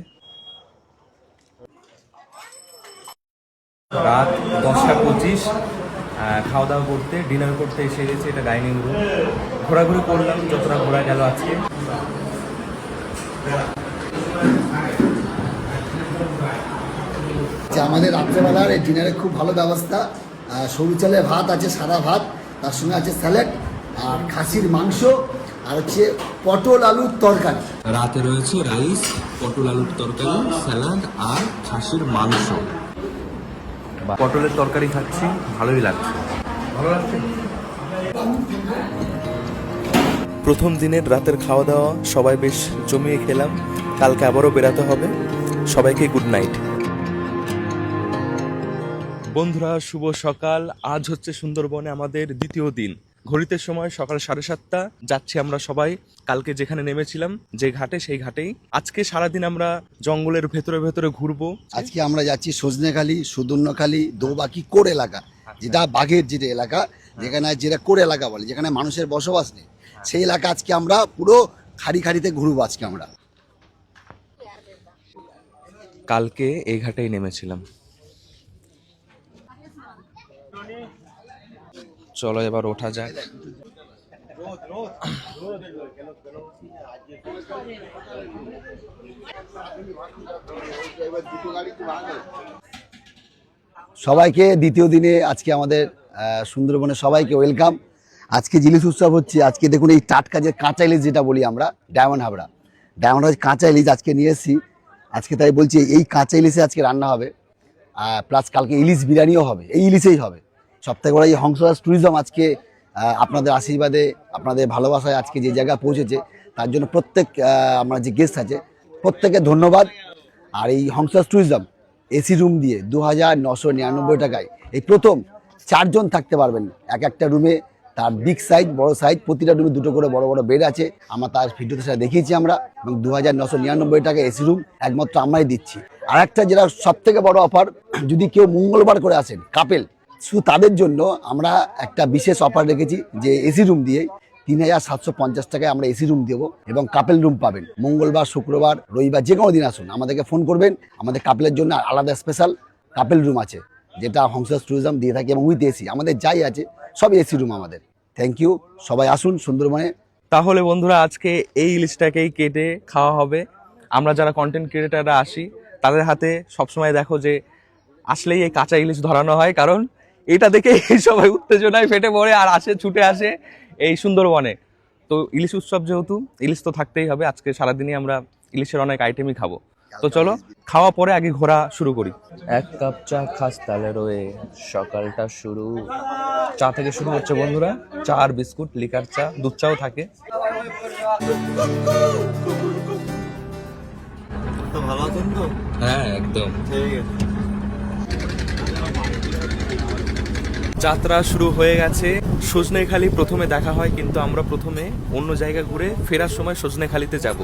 রাত 10:25, খাওয়া দাওয়া করতে, ডিনার করতে এসে গেছে। এটা ডাইনিং রুম। ঘোরাঘুরি করলাম যতটা ঘোরা গেল আজকে। আমাদের রাত্রেবেলার এই ডিনারে খুব ভালো ব্যবস্থা। সরু চালের ভাত আছে, সাদা ভাত, তার সঙ্গে আছে স্যালাড আর খাসির মাংস, আর হচ্ছে পটল আলুর তরকারি। রাতে রয়েছে রাইস, পটল আলুর তরকারি, স্যালাড আর খাসির মাংস। পটলের তরকারি খাচ্ছি, ভালোই লাগছে। ভালো লাগছে। প্রথম দিনের রাতের খাওয়া দাওয়া সবাই বেশ জমিয়ে খেলাম। কালকে আবারও বেরাতে হবে। সবাইকে গুড নাইট। বন্ধুরা শুভ সকাল। আজ হচ্ছে সুন্দরবনে আমাদের দ্বিতীয় দিন। ঘড়িতে সময় সকাল 7:30। যাচ্ছি আমরা সবাই কালকে যেখানে নেমেছিলাম, যে ঘাটে, সেই ঘাটেই। আজকে সারাদিন আমরা জঙ্গলের ভেতরে ভেতরে ঘুরবো। আজকে আমরা যাচ্ছি সজনেখালি, সুদর্ণখালি, দোবাকি কোর এলাকা, যেটা বাঘের যেটা এলাকা, যেটা কোর এলাকা বলে, যেখানে মানুষের বসবাস নেই, সেই এলাকা আজকে আমরা পুরো খাড়ি খাড়িতে ঘুরবো আজকে আমরা। কালকে এই ঘাটেই নেমেছিলাম। চলো এবার ওঠা যাক। সবাইকে দ্বিতীয় দিনে আজকে আমাদের সুন্দরবনে সবাইকে ওয়েলকাম। আজকে ইলিশ উৎসব হচ্ছে। আজকে দেখুন এই টাটকা যে কাঁচা ইলিশ যেটা বলি আমরা, ডায়মন্ড হাবড়া কাঁচা ইলিশ আজকে নিয়ে এসেছি। আজকে তাই বলছি এই কাঁচা ইলিশে আজকে রান্না হবে, প্লাস কালকে ইলিশ বিরিয়ানিও হবে, এই ইলিশেই হবে। সবথেকে বড় এই হংসরাজ ট্যুরিজম আজকে আপনাদের আশীর্বাদে, আপনাদের ভালোবাসায় আজকে যে জায়গায় পৌঁছেছে, তার জন্য প্রত্যেক আমরা যে গেস্ট আছে প্রত্যেকে ধন্যবাদ। আর এই হংসরাজ ট্যুরিজম এসি রুম দিয়ে 2999 টাকায় এই প্রথম 4 জন থাকতে পারবেন এক একটা রুমে। তার বিগ সাইজ, বড় সাইজ, প্রতিটা রুমে 2টো করে বড় বড় বেড আছে। আমরা তার ভিডিওতে সেটা দেখিয়েছি আমরা। এবং 2999 টাকা এসি রুম একমাত্র আমরাই দিচ্ছি। আর একটা যেটা সব থেকে বড় অফার, যদি কেউ মঙ্গলবার করে আসেন কাপেল, শুধু তাদের জন্য আমরা একটা বিশেষ অফার রেখেছি, যে এসি রুম দিয়ে 3750 টাকায় আমরা এসি রুম দেবো এবং কাপেল রুম পাবেন। মঙ্গলবার, শুক্রবার, রবিবার যে কোনো দিন আসুন, আমাদেরকে ফোন করবেন। আমাদের কাপেলের জন্য আলাদা স্পেশাল কাপেল রুম আছে, যেটা হংসরাজ ট্যুরিজম দিয়ে থাকে, এবং উইথ এসি। আমাদের যাই আছে সব এসি রুম আমাদের। থ্যাংক ইউ, সবাই আসুন সুন্দরবনে। তাহলে বন্ধুরা আজকে এই ইলিশটাকেই কেটে খাওয়া হবে। আমরা যারা কন্টেন্ট ক্রিয়েটাররা আসি, তাদের হাতে সবসময় দেখো যে আসলেই এই কাঁচা ইলিশ ধরানো হয়, কারণ এটা দেখে সবাই উত্তেজনায় ফেটে পড়ে আর আসে, ছুটে আসে এই সুন্দরবনে। তো ইলিশ উৎসব যেহেতু ইলিশ তো থাকতেই হবে, আজকে সারাদিনই আমরা ইলিশের অনেক আইটেমই খাবো। তো চলো খাওয়া পরে আগে ঘোরা শুরু করি। এক কাপ চা খাস তালে রয়ে সকালটা শুরু। চা থেকে শুরু হচ্ছে বন্ধুরা, চা আর বিস্কুট, লিকার চা, দুধ চাও থাকে। হ্যাঁ একদম। যাত্রা শুরু হয়ে গেছে। সজনেখালি প্রথমে দেখা হয়, কিন্তু আমরা প্রথমে অন্য জায়গা ঘুরে ফেরার সময় সজনেখালিতে যাব।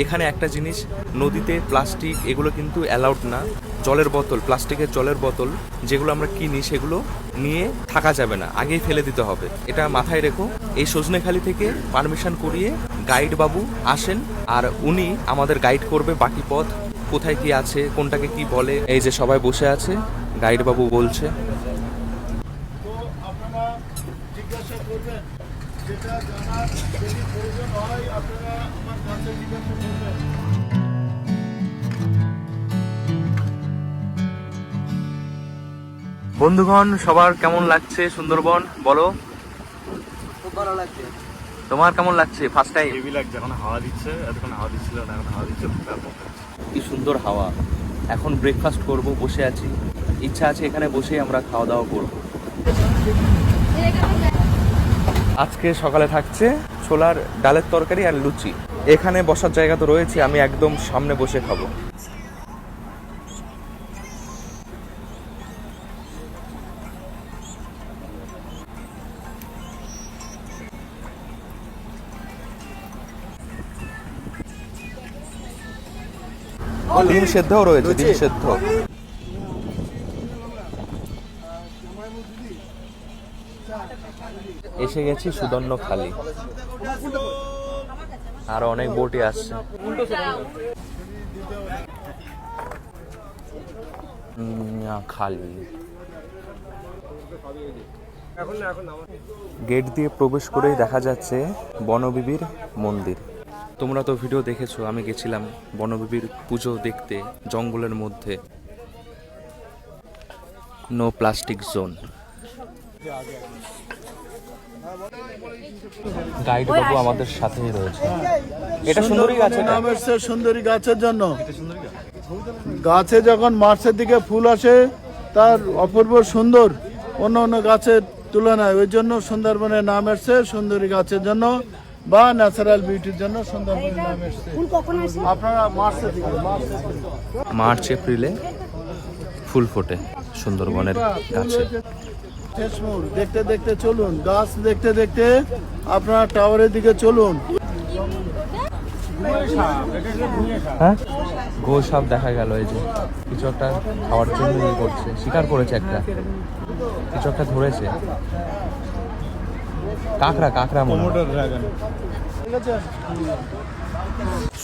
এখানে একটা জিনিস, নদীতে প্লাস্টিক এগুলো কিন্তু অ্যালাউড না। জলের বোতল, প্লাস্টিকের জলের বোতল যেগুলো আমরা কিনি সেগুলো নিয়ে থাকা যাবে না, আগেই ফেলে দিতে হবে। এটা মাথায় রেখো। এই সজনেখালি থেকে পারমিশন করিয়ে গাইড বাবু আসেন, আর উনি আমাদের গাইড করবে বাকি পথ, কোথায় কি আছে, কোনটাকে কি বলে। এই যে সবাই বসে আছে, গাইড বাবু বলছে। বন্ধুগণ সবার কেমন লাগছে সুন্দরবন বলো? খুব ভালো লাগছে। তোমার কেমন লাগছে? First time? হেভি লাগছে, এখন হাওয়া দিচ্ছে, এতক্ষণ হাওয়া দিচ্ছিল না, এখন হাওয়া দিচ্ছে। কি সুন্দর হাওয়া। এখন ব্রেকফাস্ট করব, বসে আছি, ইচ্ছা আছে এখানে বসেই আমরা খাওয়া দাওয়া করব। আজকে সকালে থাকছে ছোলার ডালের তরকারি আর লুচি। এখানে বসার জায়গা তো রয়েছে, আমি একদম সামনে বসে খাবো। ডিম সেদ্ধও রয়েছে, ডিম সেদ্ধ। এসে গেছি সুদর্ণখালি, আর অনেক বোটই আসছে। খালি গেট দিয়ে প্রবেশ করেই দেখা যাচ্ছে বনবিবির মন্দির। তোমরা তো ভিডিও দেখেছো, আমি গেছিলাম বনবিবির পুজো দেখতে জঙ্গলের মধ্যে। No plastic zone. গাইড বাবু আমাদের সাথেই রয়েছে। এটা সুন্দরী গাছ, নাম এসছে সুন্দরী গাছের জন্য। গাছে যখন মার্চের দিকে ফুল আসে তার অপূর্ব সুন্দর অন্য অন্য গাছের তুলনায়, ওই জন্য সুন্দরবনের নাম এসছে সুন্দরী গাছের জন্য, বা ন্যাচারাল বিউটির জন্য সুন্দরবনের নাম এসছে। আপনারা মার্চ এপ্রিলে ফুল ফোটে সুন্দরবনের গাছে। শেষমুর দেখতে দেখতে চলুন, গাছ দেখতে দেখতে আপনারা টাওয়ারের দিকে চলুন। হ্যাঁ, গোল সাপ দেখা গেল। এই যে কিছু একটা খাওয়ার জন্য ইয়ে করছে, শিকার করেছে একটা, কিছু একটা ধরেছে। কাঁকড়া, কাঁকড়া মনে হয়।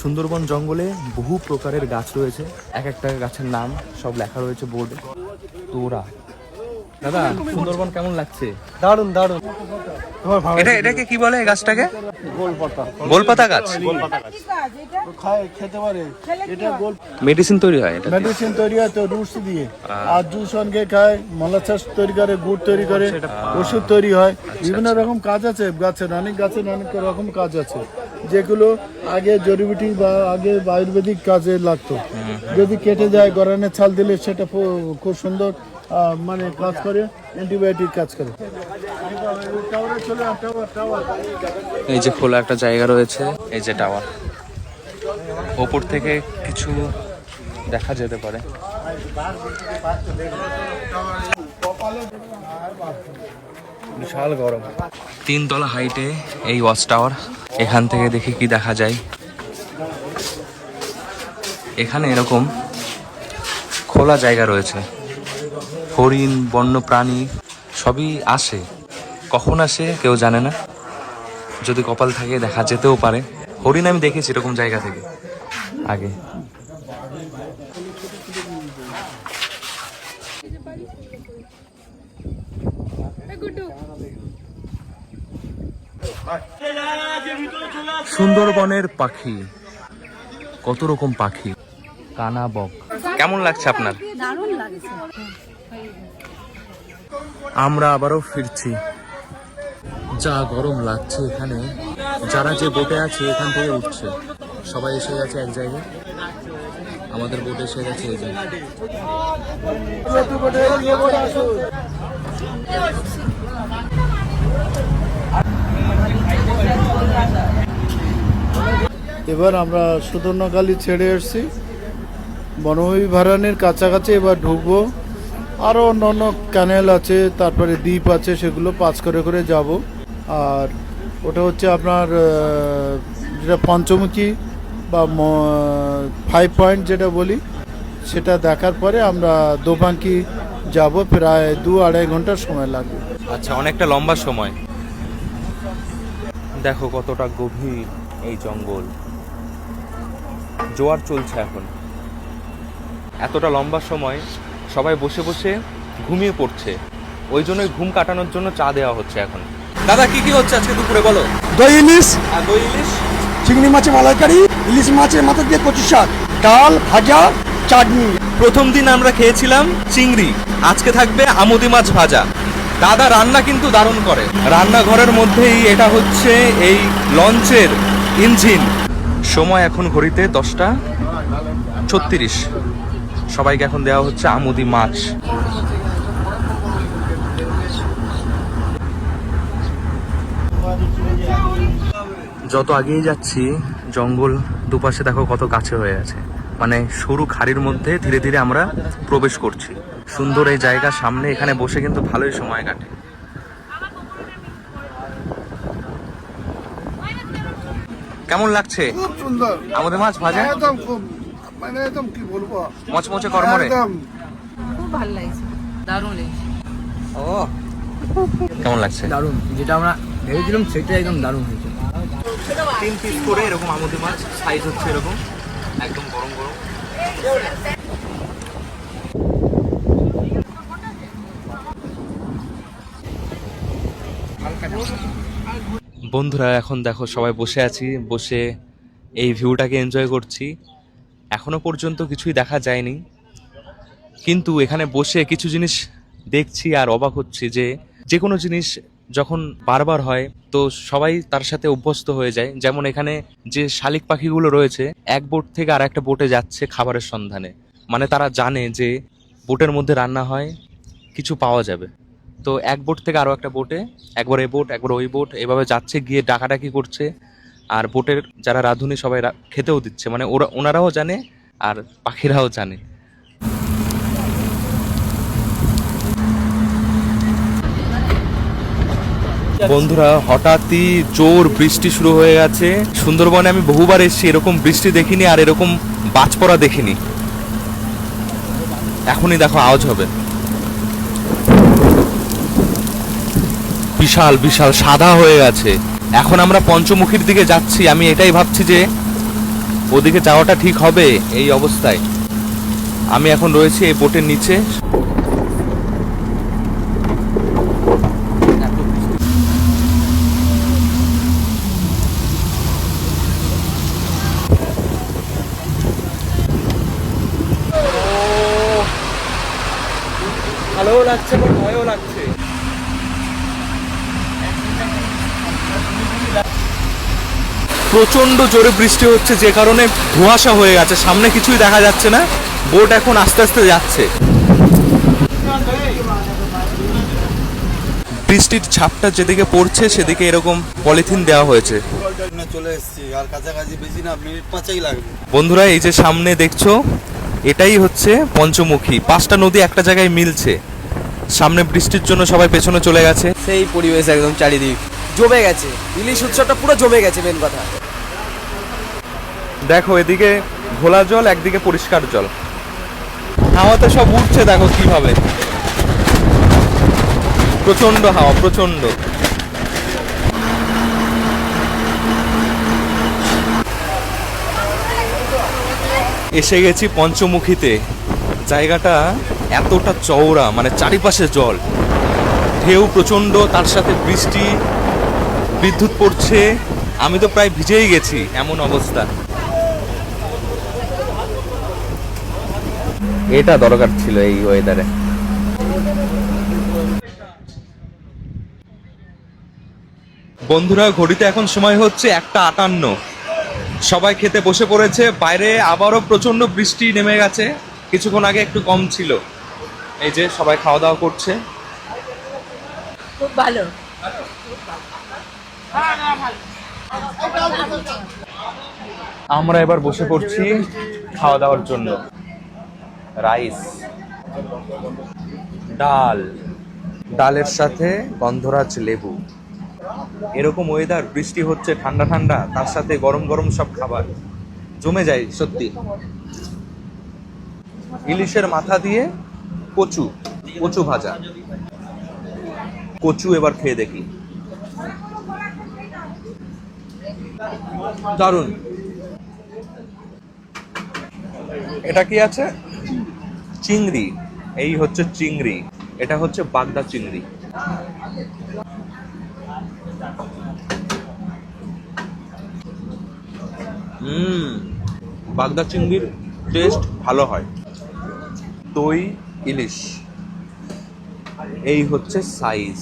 সুন্দরবন জঙ্গলে বহু প্রকারের গাছ রয়েছে, এক একটা গাছের নাম সব লেখা রয়েছে বোর্ডে। তোরা দাদা, সুন্দরবন কেমন লাগছে? দারুন দারুন। এটাকে কি বলে এই গাছটাকে? গোলপাতা। গোলপাতা গাছ। খেতে পারে এটা। গোল মেডিসিন তৈরি হয় এটা। মেডিসিন তৈরি হয় তো রুটস দিয়ে, আর জুস অনকে খায়, মলাচাস তৈরি করে, গুড় তৈরি করে, ওষুধ তৈরি হয়। বিভিন্ন রকম কাজ আছে গাছের, অনেক রকম কাজ আছে যেগুলো আগে জড়িবুটি বা আগে আয়ুর্বেদিক কাজে লাগতো। যদি কেটে যায় গরানের ছাল দিলে সেটা খুব সুন্দর মানে কাজ করে, অ্যান্টিবায়োটিক কাজ করে। এই যে খোলা একটা জায়গা রয়েছে, এই যে টাওয়ার, ওপর থেকে কিছু দেখা যেতে পারে। বিশাল গরম। 3 তলা হাইটে এই ওয়াচ টাওয়ার। এখান থেকে দেখি কি দেখা যায়। এখানে এরকম খোলা জায়গা রয়েছে, হরিণ, বন্য প্রাণী সবই আসে। কখন আসে কেউ জানে না, যদি কপাল থাকে দেখা যেতেও পারে। হরিণ আমি দেখেছি এরকম জায়গা থেকে আগে। সুন্দরবনের পাখি, কত রকম পাখি। কানা বক। কেমন লাগছে আপনার? দারুণ লাগছে। আমরা আবারও ফিরছি। যা গরম লাগছে এখানে, যারা যে বোটে আছে এখান থেকে উঠছে, সবাই এসে গেছে এক জায়গায়। আমাদের বোট এসে গেছে এই জায়গায়। এবার আমরা সুদর্ণকালী ছেড়ে এসেছি, বনবিহারণের কাছাকাছি এবার ঢুকবো। আরও অন্য অন্য ক্যানেল আছে, তারপরে দ্বীপ আছে, সেগুলো পাস করে করে যাব। আর ওটা হচ্ছে আপনার যেটা পঞ্চমুখী বা 5 পয়েন্ট যেটা বলি, সেটা দেখার পরে আমরা দোবাঙ্কি যাব। প্রায় 2-2.5 ঘন্টার সময় লাগবে। আচ্ছা, অনেকটা লম্বা সময়। দেখো কতটা গভীর এই জঙ্গল, জোয়ার চলছে এখন। এতটা লম্বা সময় সবাই বসে বসে ঘুমিয়ে পড়ছে, ওই জন্যই ঘুম কাটানোর জন্য চা দেওয়া হচ্ছে এখন। দাদা কি কি হচ্ছে আজকে দুপুরে বলো? দই ইলিশ, দই ইলিশ, চিংড়ি মাছের মালাইকারি, ইলিশ মাছের মাথা দিয়ে কচু শাক, ডাল, ভাজা, চাটনি। প্রথম দিন আমরা খেয়েছিলাম চিংড়ি, আজকে থাকবে আমুদি মাছ ভাজা। দাদা রান্না কিন্তু দারুণ করে। রান্নাঘরের মধ্যেই এটা হচ্ছে এই লঞ্চের ইঞ্জিন। সময় এখন ঘড়িতে 10:36। সবাইকে এখন দেওয়া হচ্ছে আমুদি মাছ। যত আগিয়ে যাচ্ছি জঙ্গল দুপাশে দেখো কত কাছে হয়ে গেছে, মানে সরু খাড়ির মধ্যে ধীরে ধীরে আমরা প্রবেশ করছি। সুন্দর এই জায়গার সামনে এখানে বসে কিন্তু ভালোই সময় কাটে। কেমন লাগছে? খুব সুন্দর আমাদের মাছ ভাজা একদম, খুব মানে একদম কি বলবো, মচমচে কর্মরে। খুব ভালো লাগছে, দারুণ লাগছে। ও কেমন লাগছে? দারুণ, যেটা আমরা ভেবেছিলাম সেটা একদম দারুণ হয়েছে। 3 পিস করে এরকম আমুদি মাছ, সাইজ হচ্ছে এরকম, একদম গরম গরম। বন্ধুরা এখন দেখো সবাই বসে আছি, বসে এই ভিউটাকে এনজয় করছি। এখনো পর্যন্ত কিছুই দেখা যায়নি, কিন্তু এখানে বসে কিছু জিনিস দেখছি আর অবাক হচ্ছি যে কোনো জিনিস যখন বারবার হয় তো সবাই তার সাথে অভ্যস্ত হয়ে যায়। যেমন এখানে যে শালিক পাখিগুলো রয়েছে, এক বোট থেকে আর একটা বোটে যাচ্ছে খাবারের সন্ধানে, মানে তারা জানে যে বোটের মধ্যে রান্না হয়, কিছু পাওয়া যাবে। তো এক বোট থেকে আরও একটা বোটে, একবার এই বোট একবার ওই বোট, এভাবে যাচ্ছে, গিয়ে ডাকাডাকি করছে। আর বোটের যারা রাঁধুনি সবাই খেতেও দিচ্ছে, মানে ওনারাও জানে আর পাখিরাও জানে। বন্ধুরা হঠাৎই জোর বৃষ্টি শুরু হয়ে গেছে। সুন্দরবনে আমি বহুবার এসেছি, এরকম বৃষ্টি দেখিনি আর এরকম বাজ পড়া দেখিনি। এখনই দেখো আওয়াজ হবে। বিশাল বিশাল সাদা হয়ে গেছে। এখন আমরা পঞ্চমুখীর দিকে যাচ্ছি, আমি এটাই ভাবছি যে ওদিকে যাওয়াটা ঠিক হবে এই অবস্থায়। আমি এখন রয়েছি এই বোটের নিচে। ভালোও লাগছে বা ভয়ও লাগছে। প্রচন্ড জোরে বৃষ্টি হচ্ছে, যে কারণে ধোঁয়াশা হয়ে গেছে, সামনে কিছুই দেখা যাচ্ছে না। বোট এখন আস্তে আস্তে যাচ্ছে। বৃষ্টির ছাপটা যেদিকে পড়ছে সেদিকে এরকম পলিথিন দেওয়া হয়েছে। চলে এসেছি, আর কাছাকাছি বেশি না, মিনিট 5ই লাগবে। বন্ধুরা এই যে সামনে দেখছো, এটাই হচ্ছে পঞ্চমুখী। 5টা নদী একটা জায়গায় মিলছে। সামনে বৃষ্টির জন্য সবাই পেছনে চলে গেছে। সেই পরিবেশ একদম চারিদিক জমে গেছে, ইলিশ উৎসবটা পুরো জমে গেছে। মেন কথা দেখো এদিকে ঘোলা জল, একদিকে পরিষ্কার জল, হাওয়াতে সব উঠছে। দেখো কিভাবে প্রচন্ড হাওয়া, প্রচন্ড। এসে গেছি পঞ্চমুখীতে। জায়গাটা এতটা চওড়া, মানে চারিপাশে জল, ঢেউ প্রচন্ড, তার সাথে বৃষ্টি, বিদ্যুৎ পড়ছে। আমি তো প্রায় ভিজেই গেছি, এমন অবস্থা। এটা দরকার ছিল এই ওয়েদারে। বন্ধুরা ঘড়িতে এখন সময় হচ্ছে 1:58। সবাই খেতে বসে পড়েছে। বাইরে আবারও প্রচন্ড বৃষ্টি নেমে গেছে, কিছুক্ষণ আগে একটু কম ছিল। এই যে সবাই খাওয়া দাওয়া করছে। খুব ভালো। আমরা এবার বসে পড়ছি খাওয়া দাওয়ার জন্য। রাইস, ডাল, ডালের সাথে গন্ধরাজ লেবু। এরকম ওয়েদার, বৃষ্টি হচ্ছে, ঠান্ডা ঠান্ডা, তার সাথে গরম গরম সব খাবার জমে যায় সত্যি। ইলিশের মাথা দিয়ে কচু, কচু ভাজা। কচু এবার খেয়ে দেখি, দারুণ। এটা কি আছে? চিংড়ি। এই হচ্ছে চিংড়ি, এটা হচ্ছে বাগদা চিংড়ি। বাগদা চিংড়ির টেস্ট ভালো হয়। দই ইলিশ, এই হচ্ছে সাইজ,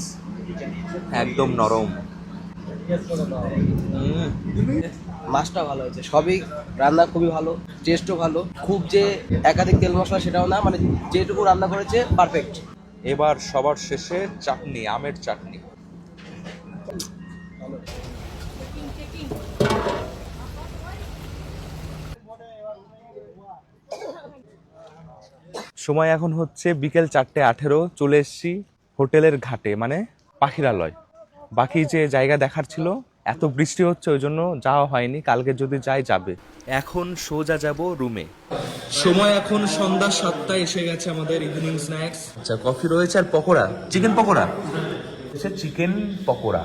একদম নরম। মাছটা ভালো হয়েছে, সবই রান্না খুবই ভালো, টেস্টও ভালো। খুব যে একাধিক তেল মশলা সেটাও না, মানে যেটুকু রান্না করেছে পারফেক্ট। এবার সবার শেষে চাটনি, আমের চাটনি। সময় এখন হচ্ছে বিকেল 4:18। চলে এসেছি হোটেলের ঘাটে, মানে পাখিরালয়। বাকি যে জায়গা দেখার ছিল, এত বৃষ্টি হচ্ছে ওই জন্য যাওয়া হয়নি। কালকে যদি যাই যাবে। এখন সোজা যাব রুমে। সময় এখন সন্ধ্যা 7টা, এসে গেছে আমাদের ইভিনিং স্ন্যাক্স। আচ্ছা, কফি রয়েছে আর পকোড়া, চিকেন পকোড়া। চিকেন পকোড়া।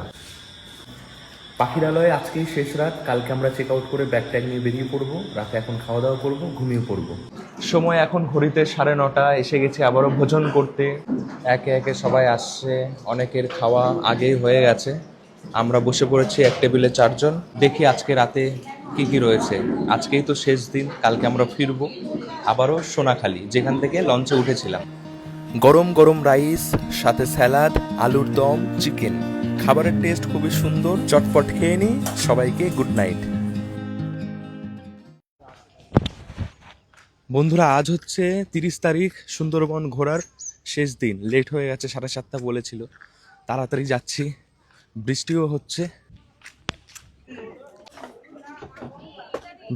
পাখিরালয়ে আজকেই শেষ রাত। কালকে আমরা চেক আউট করে ব্যাগ ট্যাগ নিয়ে বেরিয়ে পড়বো। রাতে এখন খাওয়া দাওয়া করবো, ঘুমিয়ে পড়বো। সময় এখন ঘড়িতে 9:30। এসে গেছে আবারও ভোজন করতে। একে একে সবাই আসছে, অনেকের খাওয়া আগেই হয়ে গেছে। আমরা বসে পড়েছি এক টেবিলে 4 জন। দেখি আজকে রাতে কি কি রয়েছে। আজকেই তো শেষ দিন, কালকে আমরা ফিরবো আবারও সোনাখালি, যেখান থেকে লঞ্চে উঠেছিলাম। গরম গরম রাইস, সাথে স্যালাড, আলুর দম, চিকেন। খাবারের টেস্ট খুবই সুন্দর। চটপট খেয়ে নিই। সবাইকে গুড নাইট। বন্ধুরা, আজ হচ্ছে 30 তারিখ, সুন্দরবন ঘোরার শেষ দিন। লেট হয়ে গেছে, 7:30 বলেছিল। তাড়াতাড়ি যাচ্ছি, বৃষ্টিও হচ্ছে।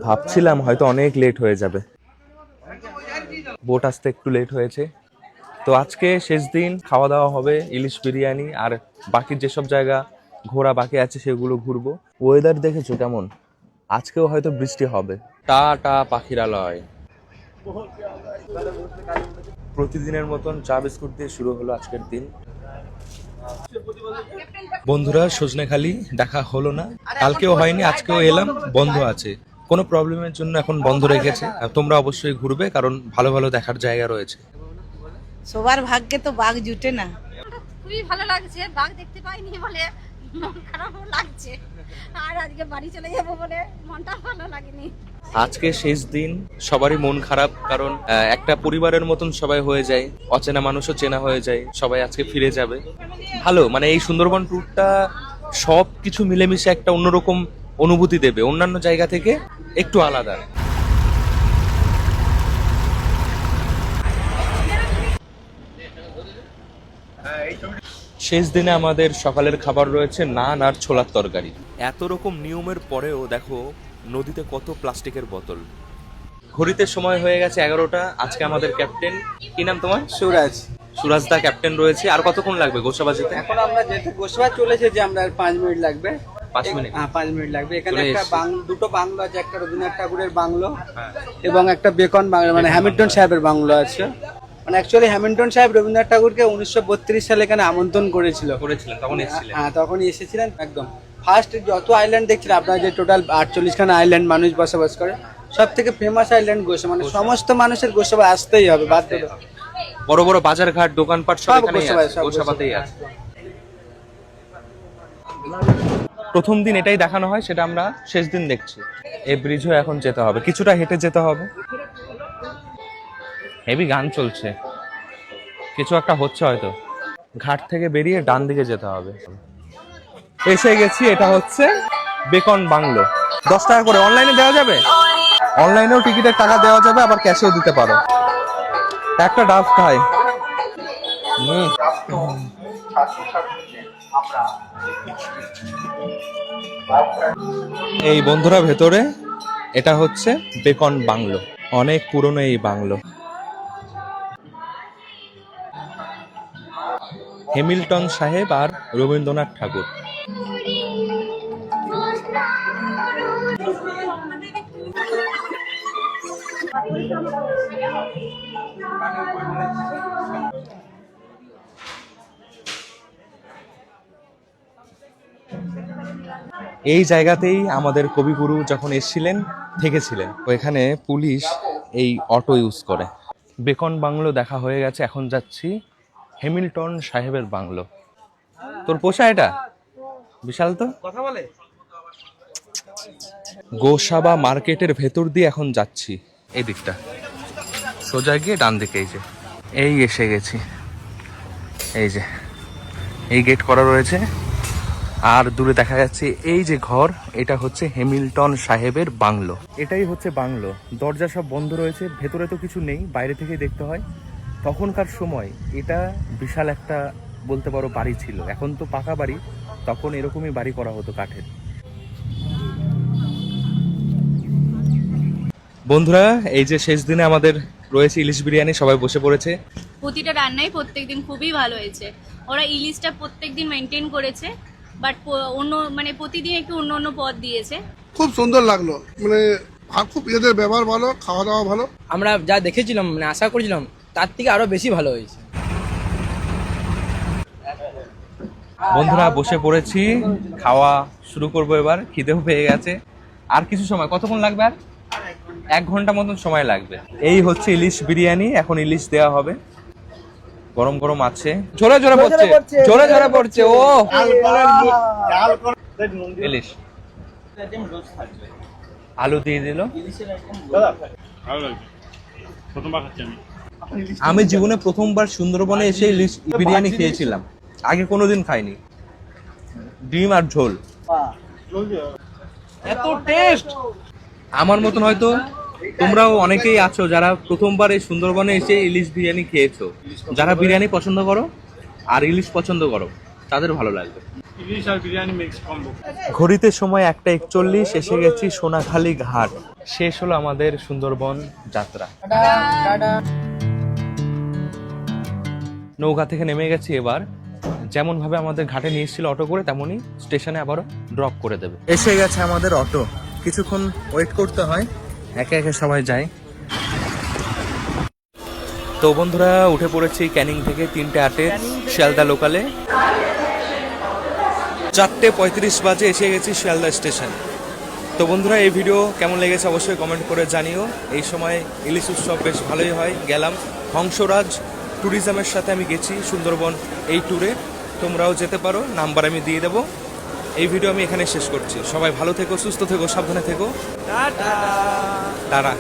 ভাবছিলাম হয়তো অনেক লেট হয়ে যাবে, বোট আসতে একটু লেট হয়েছে। তো আজকে শেষ দিন, খাওয়া দাওয়া হবে, ইলিশ বিরিয়ানি, আর বাকি যেসব জায়গা ঘোরা বাকি আছে সেগুলো ঘুরবো। ওয়েদার দেখেছো কেমন? আজকেও হয়তো বৃষ্টি হবে। টাটা পাখিরালয়। প্রতিদিনের মতন চা বিস্কুট দিয়ে শুরু হলো আজকের দিন। বন্ধুরা, সজনেখালি দেখা হলো না, কালকেও হয়নি, আজকেও এলাম, বন্ধ আছে। কোনো প্রবলেমের জন্য এখন বন্ধ রেখেছে। আর তোমরা অবশ্যই ঘুরবে, কারণ ভালো ভালো দেখার জায়গা রয়েছে। সবার ভাগ্যে তো বাঘ জুটে না। খুবই ভালো লাগছে, বাঘ দেখতে পাইনি বলে মন খারাপও লাগছে, আর আজকে বাড়ি চলে যাবো বলে মনটা ভালো লাগেনি। আজকে শেষ দিন, সবারই মন খারাপ, কারণ একটা পরিবারের মতন সবাই হয়ে যায়, অচেনা মানুষও চেনা হয়ে যায়। সবাই আজকে ফিরে যাবে। ভালো, মানে এই সুন্দরবন ট্যুরটা সব কিছু মিলেমিশে একটা অন্যরকম অনুভূতি দেবে, অন্যান্য জায়গা থেকে একটু আলাদা। শেষ দিনে আমাদের সকালের খাবার রয়েছে নান আর ছোলার তরকারি। এত রকম নিয়মের পরেও দেখো নদীতে কত প্লাস্টিকের বোতল। ঘড়িতে সময় হয়ে গেছে 11টা। আজকে আমাদের ক্যাপ্টেন, কি নাম তোমার? সুরাজ। সুরাজ দা ক্যাপ্টেন রয়েছে। আর কতক্ষণ লাগবে গোসাবা যেতে? এখন আমরা যেতে গোসবা চলেছে যে আমরা 5 মিনিট লাগবে। 5 মিনিট? হ্যাঁ, 5 মিনিট লাগবে। এখানে চলে একটা এসেছি। দুটো বাংলো আছে, একটা রবীন্দ্রনাথ ঠাকুরের বাংলো এবং একটা বেকন বাংলো, মানে হ্যামিল্টন সাহেবের বাংলো আছে। মানে অ্যাকচুয়ালি হ্যামিল্টন সাহেব রবীন্দ্রনাথ ঠাকুরকে 1932 সালে এখানে আমন্ত্রণ করেছিলেন, তখন এসেছিলেন। হ্যাঁ, তখনই এসেছিলেন। একদম ফার্স্ট যত আইল্যান্ড দেখছিলেন আপনারা, যে টোটাল 48খানা আইল্যান্ড মানুষ বসবাস করে, সব থেকে ফেমাস আইল্যান্ড গোসা। মানে সমস্ত মানুষের গোসাবা আসতেই হবে, বাধ্য। বড় বড় বাজার ঘাট, দোকানপাট সব এখানেই আছে, গোসাবাতেই আছে। প্রথম দিন এটাই দেখানো হয়, সেটা আমরা শেষ দিন দেখছি। এই ব্রিজও এখন যেতে হবে, কিছুটা হেঁটে যেতে হবে। হেভি গান চলছে, কিছু একটা হচ্ছে হয়তো। ঘাট থেকে বেরিয়ে ডান দিকে যেতে হবে। এসে গেছি, এটা হচ্ছে বেকন বাংলো। 10 টাকা করে অনলাইনে দেওয়া যাবে, অনলাইনেও টিকিটের টাকা দেওয়া যাবে, আবার ক্যাশেও দিতে পারো। একটা ডাব খাই। এই বন্ধুরা ভেতরে এটা হচ্ছে বেকন বাংলো, অনেক পুরনো এই বাংলো। হ্যামিল্টন সাহেব আর রবীন্দ্রনাথ ঠাকুর। এই জায়গাতেই আমাদের কবিগুরু যখন এসেছিলেন থেকেছিলেন। ওইখানে পুলিশ এই অটো ইউজ করে। বেকন বাংলো দেখা হয়ে গেছে, এখন যাচ্ছি হ্যামিল্টন সাহেবের বাংলো। তোর পোষা এটা বিশাল তো। কথা বলে গোসাবা মার্কেটের ভেতর দিয়ে এখন যাচ্ছি, এই দিকটা সোজা গিয়ে ডান দিকে। এই এসে গেছি, এই যে এই গেট করা রয়েছে, আর দূরে দেখা যাচ্ছে এই যে ঘর, এটা হচ্ছে হ্যামিল্টন সাহেবের বাংলো। এটাই হচ্ছে বাংলো। দরজা সব বন্ধ রয়েছে, ভেতরে তো কিছু নেই, বাইরে থেকে দেখতে হয়। তখনকার সময় এটা বিশাল একটা বলতে পারো বাড়ি ছিল, এখন তো পাকা বাড়ি, তখন এরকমই বাড়ি করা হতো কাঠের। বন্ধুরা এই যে শেষ দিনে আমাদের রয়েছে ইলিশ বিরিয়ানি, সবাই বসে পড়েছে। প্রতিটা রান্নাই প্রত্যেকদিন খুবই ভালো হয়েছে। ওরা ইলিশটা প্রত্যেকদিন মেনটেন করেছে, বাট অন্য মানে প্রতিদিন একটু অন্য অন্য পদ দিয়েছে। খুব সুন্দর লাগলো, মানে খুব এদের ব্যবহার ভালো, খাওয়া দাওয়া ভালো। আমরা যা দেখেছিলাম মানে আশা করেছিলাম তার থেকে আরো বেশি ভালো হয়েছে। বন্ধুরা বসে পড়েছি, খাওয়া শুরু করবো এবার। খিদেও পেয়ে গেছে। আর কিছু সময়, কতক্ষণ লাগবে? আর 1 ঘন্টা মতন সময় লাগবে। এই হচ্ছে ইলিশ বিরিয়ানি, এখন ইলিশ দেওয়া হবে। গরম গরম আছে, ঝরে ঝরে পড়ছে, ঝরে ঝরে পড়ছে। ও ইলিশ আলু দিয়ে দিল। আমি জীবনে প্রথমবার সুন্দরবনে এসে ইলিশ বিরিয়ানি খেয়েছিলাম, আগে কোনোদিন খাইনি। ডিম আর ঝোল, এত টেস্ট। আমার মতন হয়তো তোমরাও অনেকেই আছো যারা প্রথমবার এই সুন্দরবনে এসে ইলিশ বিরিয়ানি খেয়েছো। যারা বিরিয়ানি পছন্দ করো আর ইলিশ পছন্দ করো তাদের ভালো লাগবে। ইলিশ আর বিরিয়ানি মিক্স কম্বো। ঘড়িতে সময় 1:41, এসে গেছি সোনাখালী ঘাট। শেষ হলো আমাদের সুন্দরবন যাত্রা। নৌকা থেকে নেমে গেছি এবার। যেমন ভাবে আমাদের ঘাটে নিয়ে এসেছিল অটো করে, তেমনই স্টেশনে আবারও ড্রপ করে দেবে। এসে গেছে আমাদের অটো, কিছুক্ষণ ওয়েট করতে হয়, একে একে সবাই যায়। তো বন্ধুরা উঠে পড়েছি ক্যানিং থেকে 3:08 শিয়ালদা লোকালে। 4:35 বাজে এসে গেছি শিয়ালদা স্টেশন। তো বন্ধুরা এই ভিডিও কেমন লেগেছে অবশ্যই কমেন্ট করে জানিও। এই সময় ইলিশ উৎসব বেশ ভালোই হয়। গেলাম হংসরাজ ট্যুরিজমের সাথে, আমি গেছি সুন্দরবন এই ট্যুরে। তোমরাও যেতে পারো, নাম্বার আমি দিয়ে দেবো। এই ভিডিও আমি এখানে শেষ করছি। সবাই ভালো থেকো, সুস্থ থেকো, সাবধানে থেকো। টাটা।